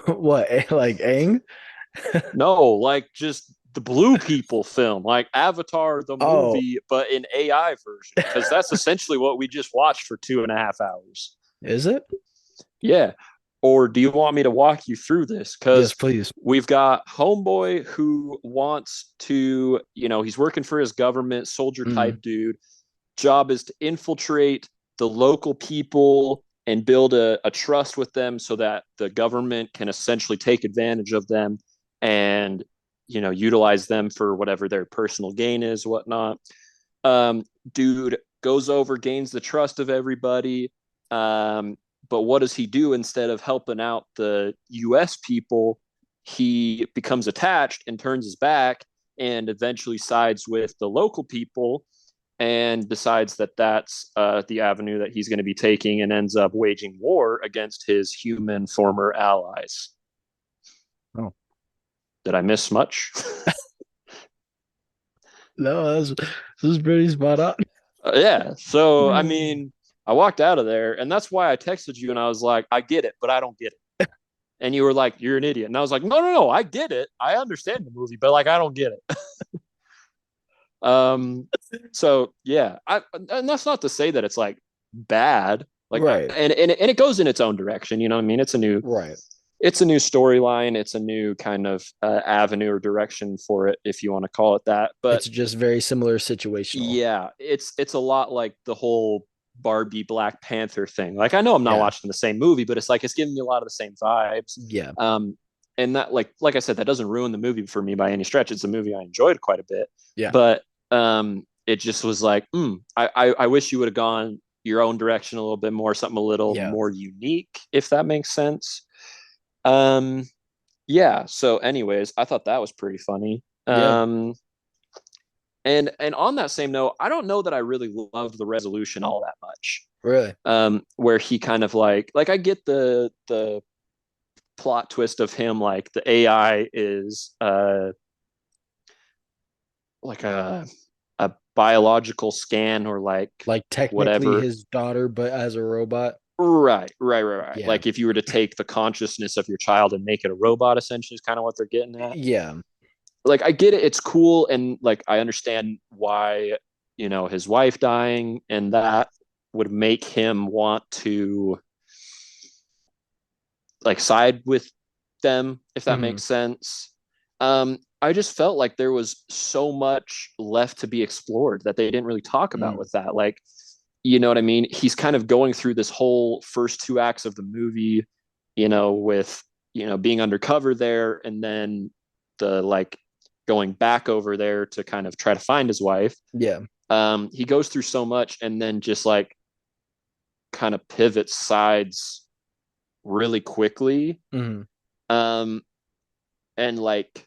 What? Like Aang?
No, like just the blue people film, like Avatar the
Oh,
movie, but in AI version, because that's essentially what we just watched for 2.5 hours.
is it?
Yeah. Or do you want me to walk you through this?
Yes,
Because
please.
we've got Homeboy who wants to, he's working for his government, soldier
Mm,
type dude. Job is to infiltrate the local people and build a trust with them so that the government can essentially take advantage of them and utilize them for whatever their personal gain is, whatnot. um, Dude goes over, gains the trust of everybody. um, but what does he do? Instead of helping out the US people, he becomes attached and turns his back and eventually sides with the local people and decides that that's the avenue that he's going to be taking, and ends up waging war against his human former allies.
oh.
Did I miss much?
No, this is pretty spot on.
Yeah. So, I mean, I walked out of there, and that's why I texted you and I was like, I get it, but I don't get it. And you were like, you're an idiot. And I was like, no, no, no, I get it. I understand the movie, but like, I don't get it. um, so yeah, and that's not to say that it's like bad. Like,
Right,
and it goes in its own direction. You know what I mean?
right.
It's a new storyline. It's a new kind of avenue or direction for it, if you want to call it that. But
It's just very similar situational.
yeah, it's a lot like the whole Barbie Black Panther thing. Like, I know I'm not
Yeah,
watching the same movie, but it's like it's giving me a lot of the same vibes.
yeah,
Um, and that, like I said, that doesn't ruin the movie for me by any stretch. It's a movie I enjoyed quite a bit,
yeah,
but it just was like, I wish you would have gone your own direction a little bit more, something a little
yeah,
more unique, if that makes sense. Um, yeah. So, anyways, I thought that was pretty funny.
yeah.
And on that same note, I don't know that I really loved the resolution all that much.
Really.
Where he kind of like I get the plot twist of him, like the AI is like a biological scan, or like
Like technically
whatever.
his daughter, but as a robot.
Right.
Yeah,
Like if you were to take the consciousness of your child and make it a robot, essentially, is kind of what they're getting at.
yeah,
Like, I get it, it's cool, and like I understand why his wife dying and that would make him want to like side with them, if that
hmm
makes sense. I just felt like there was so much left to be explored that they didn't really talk about
mm,
with that. Like, you know what I mean? He's kind of going through this whole first 2 acts of the movie, with being undercover there, and then the like going back over there to kind of try to find his wife.
yeah,
He goes through so much and then just like kind of pivots sides really quickly.
hmm
Um, and like,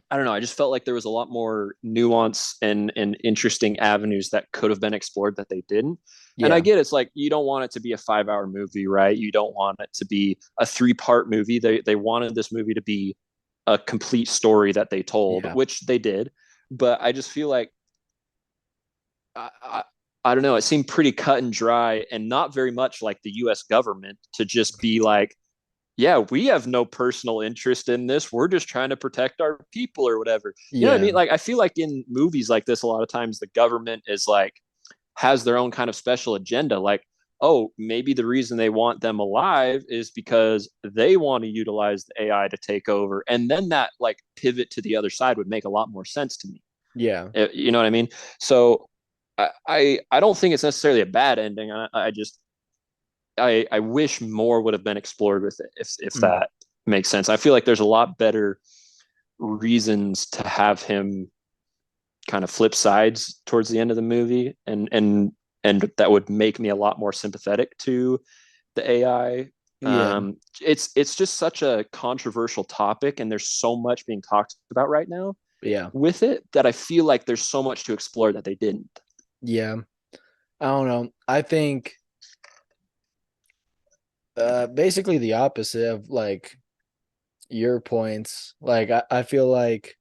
I don't know, I just felt like there was a lot more nuance and interesting avenues that could have been explored that they didn't. And I
yeah,
get it's like you don't want it to be a 5 hour movie, right? You don't want it to be a 3 part movie. They wanted this movie to be a complete story that they told,
yeah,
which they did. But I just feel like I, I, I don't know. It seemed pretty cut and dry, and not very much like the U.S. government to just be like, "Yeah, we have no personal interest in this. We're just trying to protect our people or whatever." You know what I
yeah,
mean? Like, I feel like in movies like this, a lot of times the government is like has their own kind of special agenda. Like, oh, maybe the reason they want them alive is because they want to utilize the AI to take over, and then that like pivot to the other side would make a lot more sense to me.
yeah,
You know what I mean? So I don't think it's necessarily a bad ending. I just I wish more would have been explored with it, if
mm,
that makes sense. I feel like there's a lot better reasons to have him kind of flip sides towards the end of the movie, and that would make me a lot more sympathetic to the AI.
yeah,
It's just such a controversial topic, and there's so much being talked about right now
yeah,
with it that I feel like there's so much to explore that they didn't.
yeah. I don't know. I think basically the opposite of like your points. Like I feel like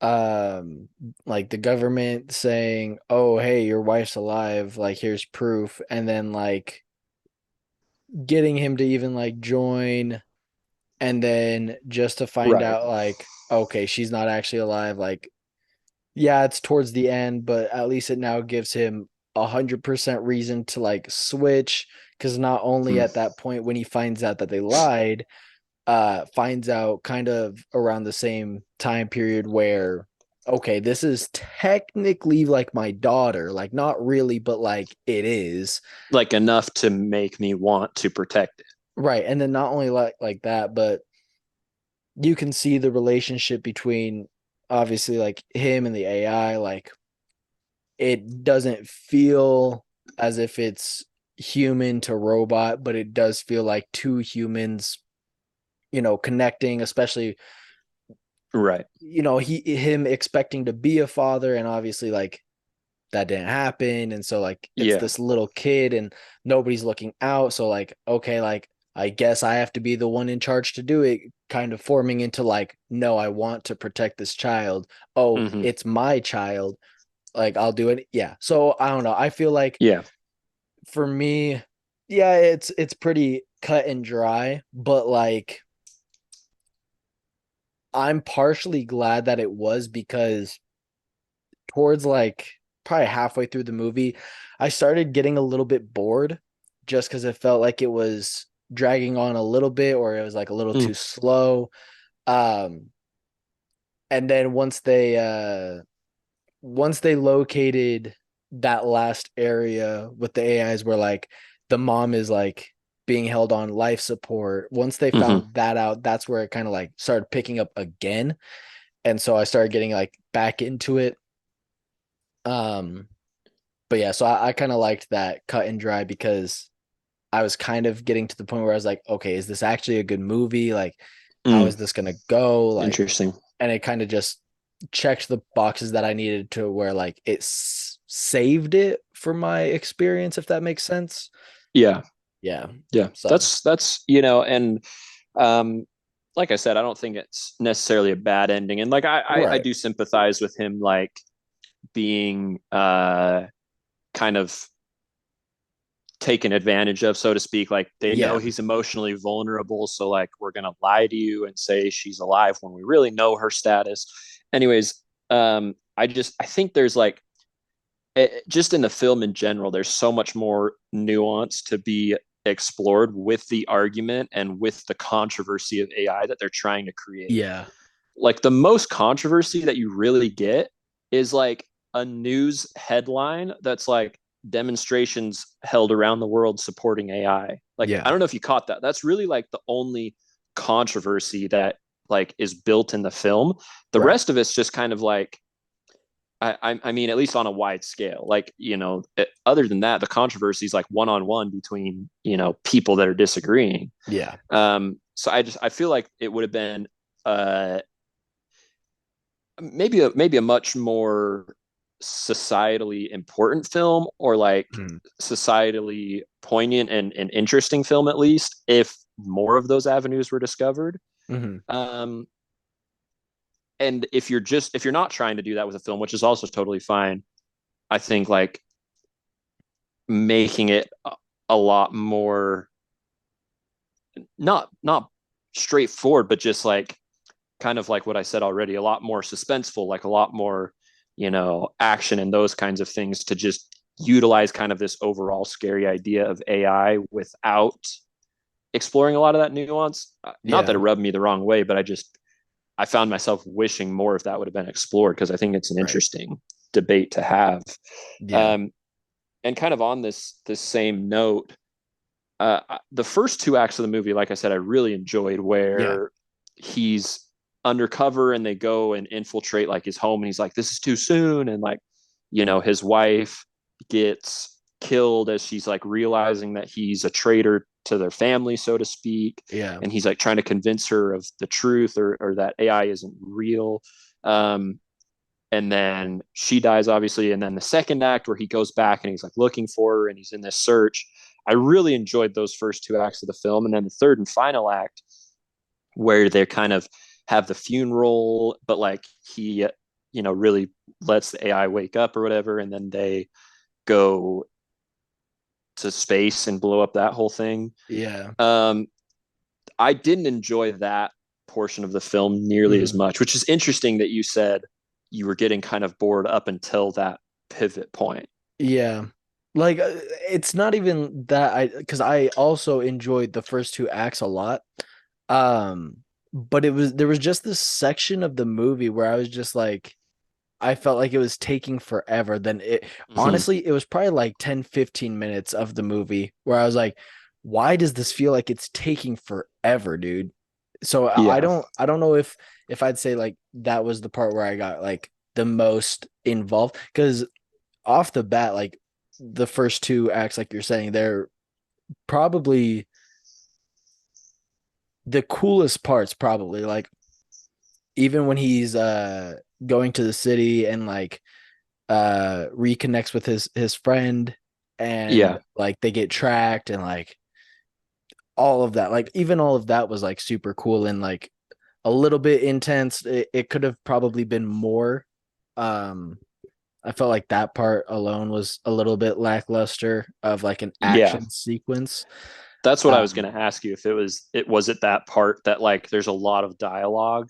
the government saying, "Oh, hey, your wife's alive, like here's proof," and then like getting him to even like join and then just to find
Right.
out like, okay, she's not actually alive. Like, yeah, it's towards the end, but at least it now gives him 100% reason to like switch. Because not only
Hmm.
at that point when he finds out that they lied, finds out kind of around the same time period where, okay, this is technically like my daughter, like not really, but like it is.
Like enough to make me want to protect it.
Right. And then not only like that, but you can see the relationship between obviously like him and the AI. Like it doesn't feel as if it's human to robot, but it does feel like two humans, connecting, especially,
Right.
him expecting to be a father, and obviously like that didn't happen. And so like it's
Yeah.
this little kid and nobody's looking out. So like, okay, like I guess I have to be the one in charge to do it, kind of forming into like, no, I want to protect this child. Oh,
Hmm.
it's my child. Like I'll do it. Yeah. So I don't know. I feel like
Yeah.
for me, yeah, it's pretty cut and dry, but like I'm partially glad that it was because towards like probably halfway through the movie, I started getting a little bit bored just because it felt like it was dragging on a little bit or it was like a little
Mm.
too slow. Um, and then once they located that last area with the AIs where like the mom is like being held on life support, once they
Hmm.
found that out, that's where it kind of like started picking up again. And so I started getting like back into it. Um, but yeah, so I kind of liked that cut and dry because I was kind of getting to the point where I was like, okay, is this actually a good movie? Like, how
Mm.
is this gonna go? Like,
Interesting.
and it kind of just checked the boxes that I needed to where like it saved it for my experience, if that makes sense.
Yeah.
Yeah.
Yeah.
So
That's and um like I said, I don't think it's necessarily a bad ending. And like I
right.
do sympathize with him like being kind of taken advantage of, so to speak. Like they know
Yeah.
he's emotionally vulnerable, so like we're gonna lie to you and say she's alive when we really know her status. Anyways, I think there's like just in the film in general, there's so much more nuance to be explored with the argument and with the controversy of AI that they're trying to create.
Yeah.
Like the most controversy that you really get is like a news headline that's like demonstrations held around the world supporting AI. Like I
Yeah.
don't know if you caught that. That's really like the only controversy that like is built in the film. The
Right.
rest of it's just kind of like I mean, at least on a wide scale. Like, other than that, the controversy is like one on one between, people that are disagreeing.
Yeah.
So I feel like it would have been uh, maybe a much more societally important film, or like
Mhm.
societally poignant and interesting film, at least if more of those avenues were discovered.
Mhm.
Um, and if you're not trying to do that with a film, which is also totally fine, I think like making it a lot more not straightforward, but just like kind of like what I said already, a lot more suspenseful, like a lot more, action and those kinds of things to just utilize kind of this overall scary idea of AI without exploring a lot of that nuance. Not that it
Yeah.
rubbed me the wrong way, but I found myself wishing more if that would have been explored, because I think it's an
Right.
interesting debate to have.
Yeah.
Um, and kind of on this same note, the first two acts of the movie, like I said, I really enjoyed,
Yeah.
where he's undercover and they go and infiltrate like his home, and he's like, this is too soon. And like, his wife gets killed as she's like realizing that he's a traitor to their family, so to speak.
Yeah.
And he's like trying to convince her of the truth, or that AI isn't real. Um, and then she dies, obviously. And then the second act, where he goes back and he's like looking for her and he's in this search. I really enjoyed those first two acts of the film. And then the third and final act, where they kind of have the funeral, but like he really lets the AI wake up or whatever, and then they go to space and blow up that whole thing.
Yeah.
um I didn't enjoy that portion of the film nearly as
Mhm.
much, which is interesting that you said you were getting kind of bored up until that pivot point.
Yeah. Like it's not even that I because I also enjoyed the first two acts a lot. Um, but there was just this section of the movie where I was just like I felt like it was taking forever. Then it
Mm-hmm.
honestly, it was probably like 10-15 minutes of the movie where I was like, why does this feel like it's taking forever, dude? So
Yeah.
I don't know if I'd say like that was the part where I got like the most involved because off the bat, like the first two acts, like you're saying, they're probably the coolest parts, probably. Like even when he's going to the city and like reconnects with his friend and
Yeah.
like they get tracked and like all of that. Like even all of that was like super cool and like a little bit intense. It could have probably been more. Um I felt like that part alone was a little bit lackluster of like an
Yeah.
action sequence.
That's what I was
Um,
going to ask you if it was it that part that like there's a lot of dialogue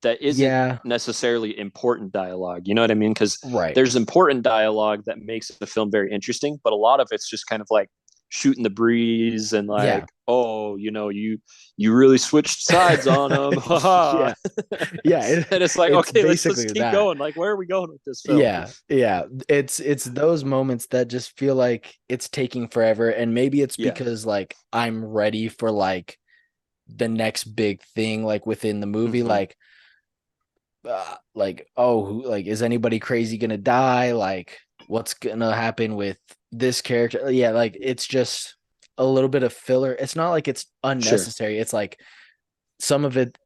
that isn't
yeah,
necessarily important dialogue. You know what I mean? Because
right.
there's important dialogue that makes the film very interesting, but a lot of it's just kind of like shooting the breeze and
Yeah.
like, oh, you really switched sides on them, haha.
Yeah. Yeah,
And it's like,
it's
okay, let's
basically
keep
that.
going. Like, where are we going with this film?
Yeah, yeah. It's those moments that just feel like it's taking forever and maybe it's
Yeah,
because like I'm ready for like the next big thing like within the movie
mm-hmm.
like oh like is anybody crazy gonna die like what's gonna happen with this character yeah like it's just a little bit of filler it's not like it's
Sure.
unnecessary it's like some of it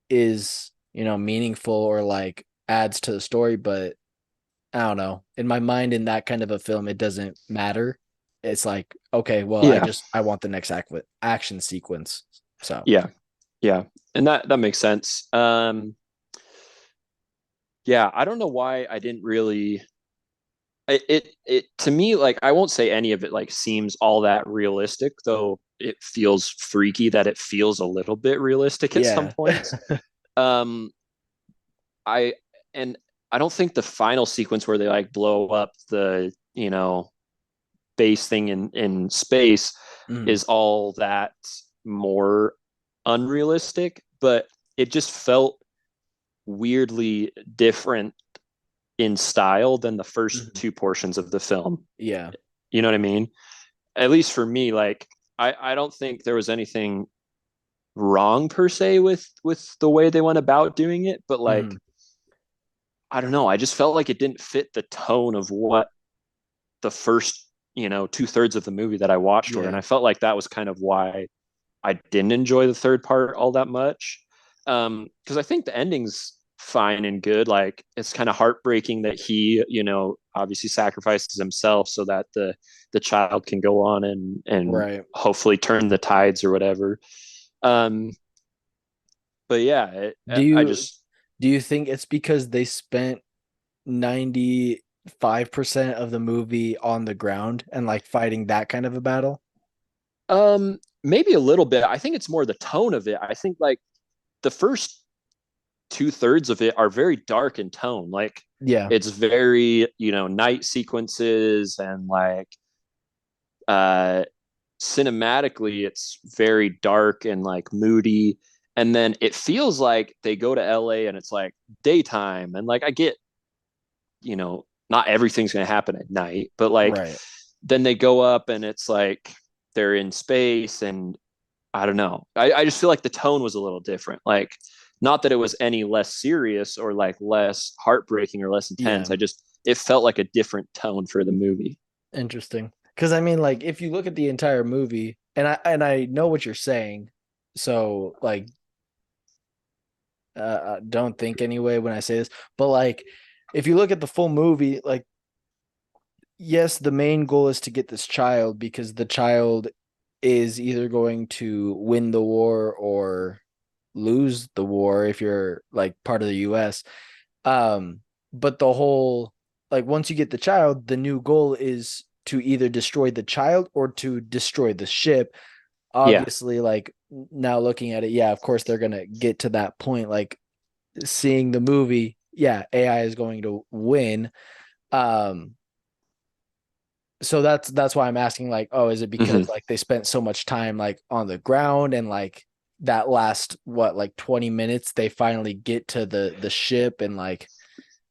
is meaningful or like adds to the story but I don't know in my mind in that kind of a film it doesn't matter it's like okay well
Yeah,
I want the next action sequence so
yeah, yeah, and that makes sense. Yeah, I don't know why I didn't really it to me like I won't say any of it like seems all that realistic though it feels freaky that it feels a little bit realistic at some
yeah
points. um I and I don't think the final sequence where they like blow up the base thing in space
mm,
is all that more unrealistic, but it just felt weirdly different in style than the first
mm,
two portions of the film.
yeah
You know what I mean? At least for me, like I don't think there was anything wrong per se with the way they went about doing it, but like
mm,
I don't know, I just felt like it didn't fit the tone of what the first, two-thirds of the movie that I watched were. And
yeah
I felt like that was kind of why I didn't enjoy the third part all that much. Because I think the ending's fine and good. Like it's kind of heartbreaking that he, obviously sacrifices himself so that the child can go on and
right
hopefully turn the tides or whatever. Um, but yeah,
Do
I
you
just
do you think it's because they spent 95% of the movie on the ground and like fighting that kind of a battle?
maybe a little bit. I think it's more the tone of it. I think like the first two-thirds of it are very dark in tone. Like
Yeah.
it's very, night sequences and like uh cinematically it's very dark and like moody. And then it feels like they go to LA and it's like daytime. And like I get, not everything's gonna happen at night, but like
Right.
then they go up and it's like they're in space and I don't know. I just feel like the tone was a little different. Like, not that it was any less serious or like less heartbreaking or less intense.
Yeah.
It felt like a different tone for the movie.
Interesting. Because I mean, like, if you look at the entire movie, and I know what you're saying, so like, don't think anyway when I say this, but like, if you look at the full movie, like, yes, the main goal is to get this child because the child is either going to win the war or lose the war if you're like part of the US. Um, but the whole like once you get the child, the new goal is to either destroy the child or to destroy the ship.
Yeah.
obviously, like now looking at it, yeah, of course they're gonna get to that point. Like seeing the movie, yeah, AI is going to win. Um, so that's why I'm asking, like, oh, is it
Hmm.
because like they spent so much time like on the ground and like that last what like 20 minutes they finally get to the ship and like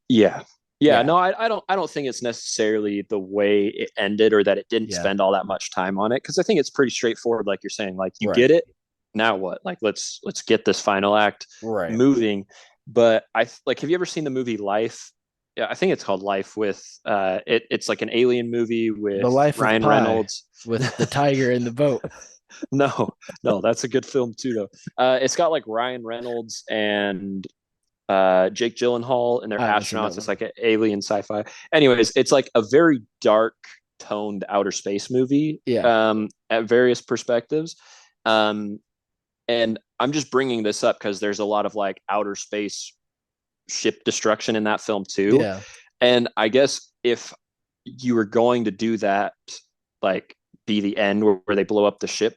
Yeah. Yeah.
yeah,
No, I don't think it's necessarily the way it ended or that it didn't
yeah,
spend all that much time on it. Cause I think it's pretty straightforward, like you're saying, like you
right,
get it. Now what? Like let's get this final act
right.
moving. But I like have you ever seen the movie Life? Yeah, I think it's called Life with it's like an alien movie
The
with
Life of
Ryan
Pi
Reynolds.
with the tiger in the boat.
No, no, that's a good film too though. It's got like Ryan Reynolds and Jake Gyllenhaal and they're
I haven't seen that
astronauts. It's
one.
like an alien sci-fi. Anyways, it's like a very dark toned outer space movie
Yeah.
at various perspectives. Um, and I'm just bringing this up because there's a lot of like outer space ship destruction in that film too.
Yeah.
And I guess if you were going to do that, like be the end where they blow up the ship,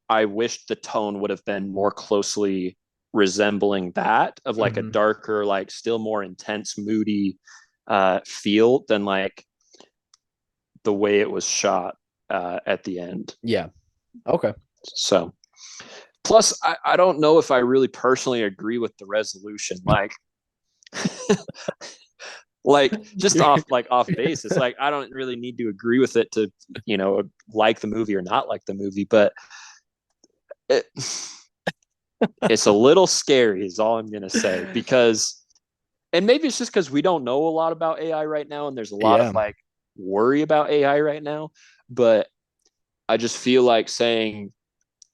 I wish the tone would have been more closely resembling that of like a
Hmm.
darker, like still more intense, moody feel than like the way it was shot at the end.
Yeah. Okay.
So, plus, I don't know if I really personally agree with the resolution. Like just off basis. Like I don't really need to agree with it to like the movie or not like the movie, but it, it's a little scary is all I'm gonna say because and maybe it's just because we don't know a lot about AI right now, and there's a lot of
Yeah.
like worry about AI right now. But I just feel like saying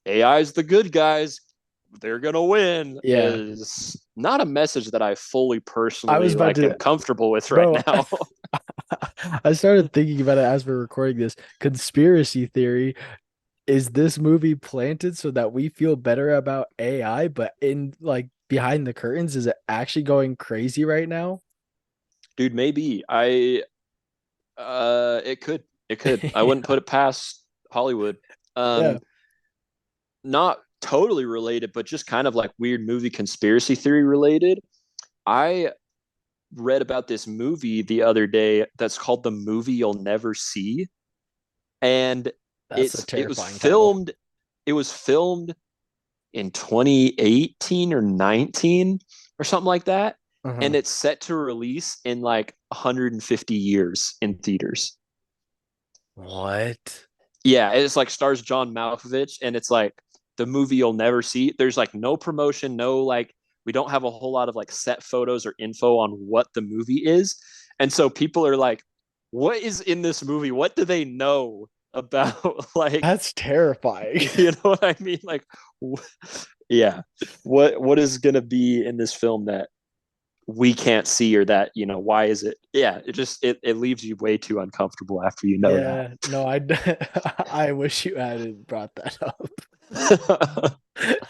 AI is the good guys, they're gonna win,
Yeah.
is not a message that I fully
I was
personally
about
like am
to,
comfortable with right
bro.
now.
I started thinking about it as we're recording this. Conspiracy theory. Is this movie planted so that we feel better about AI, but in like behind the curtains, is it actually going crazy right now?
Dude, maybe it could. I wouldn't put it past Hollywood.
Yeah.
Um, not totally related, but just kind of like weird movie conspiracy theory related. I read about this movie the other day that's called The Movie You'll Never See. And
That's a
it was
terrifying title.
filmed in 2018 or 19 or something like that.
Uh-huh.
And it's set to release in like 150 years in theaters.
What?
Yeah, it's like stars John Malkovich, and it's like the movie you'll never see. There's like no promotion, no like we don't have a whole lot of like set photos or info on what the movie is, and so people are like, "What is in this movie? What do they know about like
That's terrifying.
you know what I mean? Like, yeah, what is gonna be in this film that we can't see or that why is it yeah it just it leaves you way too uncomfortable after you know that.
Yeah, no, I wish you hadn't brought that up.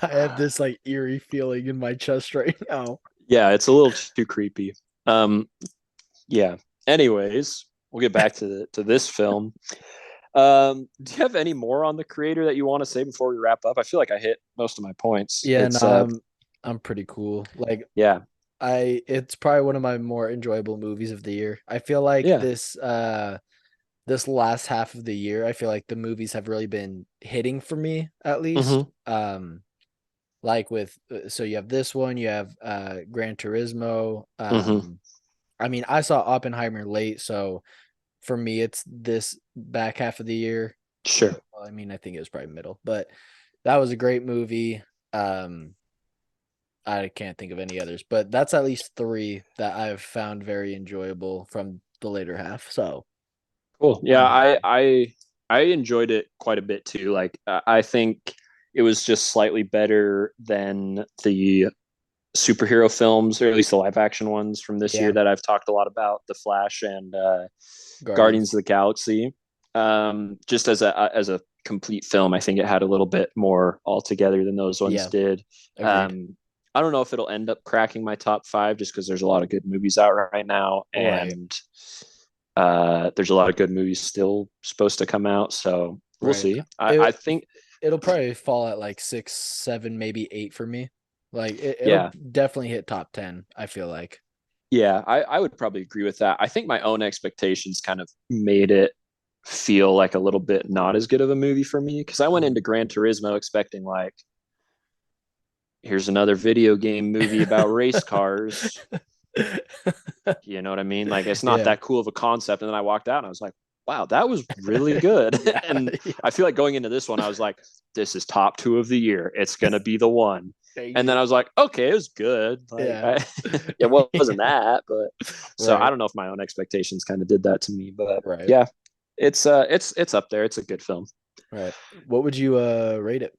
I have this like eerie feeling in my chest right now.
Yeah, it's a little too creepy. Um, yeah. Anyways, we'll get back to this film. Do you have any more on the creator that you want to say before we wrap up? I feel like I hit most of my points.
Yeah, no,
It's
I'm pretty cool. Like
yeah,
it's probably one of my more enjoyable movies of the year. I feel like
yeah.
this last half of the year, I feel like the movies have really been hitting for me at least.
Hmm.
Like with so you have this one, you have Gran Turismo.
Hmm.
I mean, I saw Oppenheimer late, so for me it's this back half of the year.
Sure.
Well, I mean, I think it was probably middle, but that was a great movie. I can't think of any others, but that's at least three that I've found very enjoyable from the later half. So,
Cool. Yeah,
um,
I enjoyed it quite a bit too. Like I think it was just slightly better than the superhero films, or at least the live action ones from this year
yeah,
that I've talked a lot about, The Flash and Guardians
Guardians.
of the Galaxy. Just as a complete film, I think it had a little bit more altogether than those ones
Yeah,
did.
agreed.
I don't know if it'll end up cracking my top five just because there's a lot of good movies out right now,
Right,
and there's a lot of good movies still supposed to come out. So we'll
right.
see. I
It,
think
it'll probably fall at like 6, 7, maybe 8 for me. Like it'll
Yeah.
definitely hit top 10, I feel like.
Yeah, I would probably agree with that. I think my own expectations kind of made it feel like a little bit not as good of a movie for me because I went into Gran Turismo expecting like, here's another video game movie about race cars. You know what I mean? Like it's not
Yeah.
that cool of a concept. And then I walked out and I was like, wow, that was really good.
Yeah.
And
Yeah.
I feel like going into this one, I was like, this is top 2 of the year. It's gonna be the one.
Dang
And then
it.
I was like, okay, it was good. Like
Yeah.
it wasn't that, but so I
Right.
don't know if my own expectations kind of did that to me, but
Right.
yeah, it's up there. It's a good film.
Right. What would you rate it?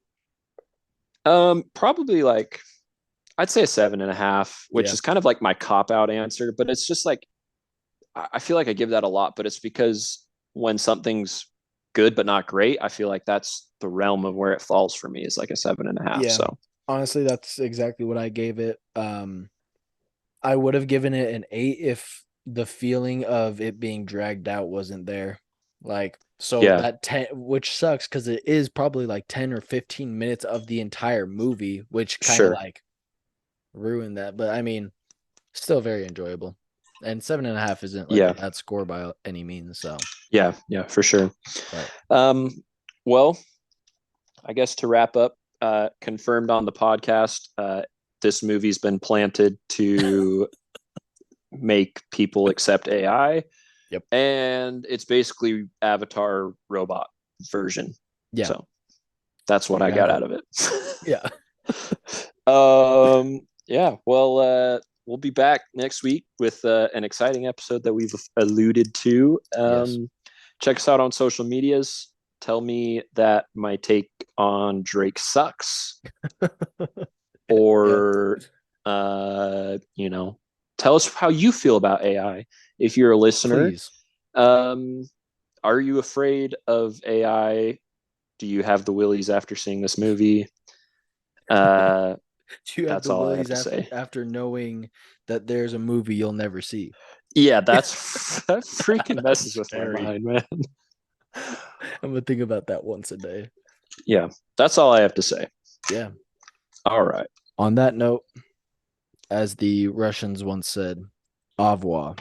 Probably like I'd say a 7.5, which
Yeah.
is kind of like my cop out answer, but it's just like I feel like I give that a lot, but it's because when something's good but not great, I feel like that's the realm of where it falls for me is like a 7.5.
Yeah.
So
Honestly, that's exactly what I gave it. I would have given it an 8 if the feeling of it being dragged out wasn't there. Like, so
yeah,
that 10, which sucks because it is probably like 10 or 15 minutes of the entire movie, which kind of
sure.
like ruined that. But I mean, still very enjoyable. And 7.5 isn't like a
Yeah,
bad score by any means. So,
yeah, for sure.
right.
Um, well, I guess to wrap up, confirmed on the podcast, this movie's been planted to make people accept AI,
Yep.
and it's basically Avatar robot version.
Yeah.
So that's what
You
I
have
got
it.
out of it.
Yeah.
Yeah. Well, we'll be back next week with an exciting episode that we've alluded to.
Yes.
Check us out on social medias. Tell me that my take on Drake sucks,
Yeah.
or you know, tell us how you feel about AI. If you're a listener,
Please.
um, are you afraid of AI? Do you have the willies after seeing this movie? Uh,
Do you have
that's
the
all I have
willies
to say.
after knowing that there's a movie you'll never see?
Yeah, that freaking messes with my
Scary.
mind, man.
I'm gonna think about that once a day.
Yeah, that's all I have to say.
Yeah.
All right.
On that note, as the Russians once said, au revoir.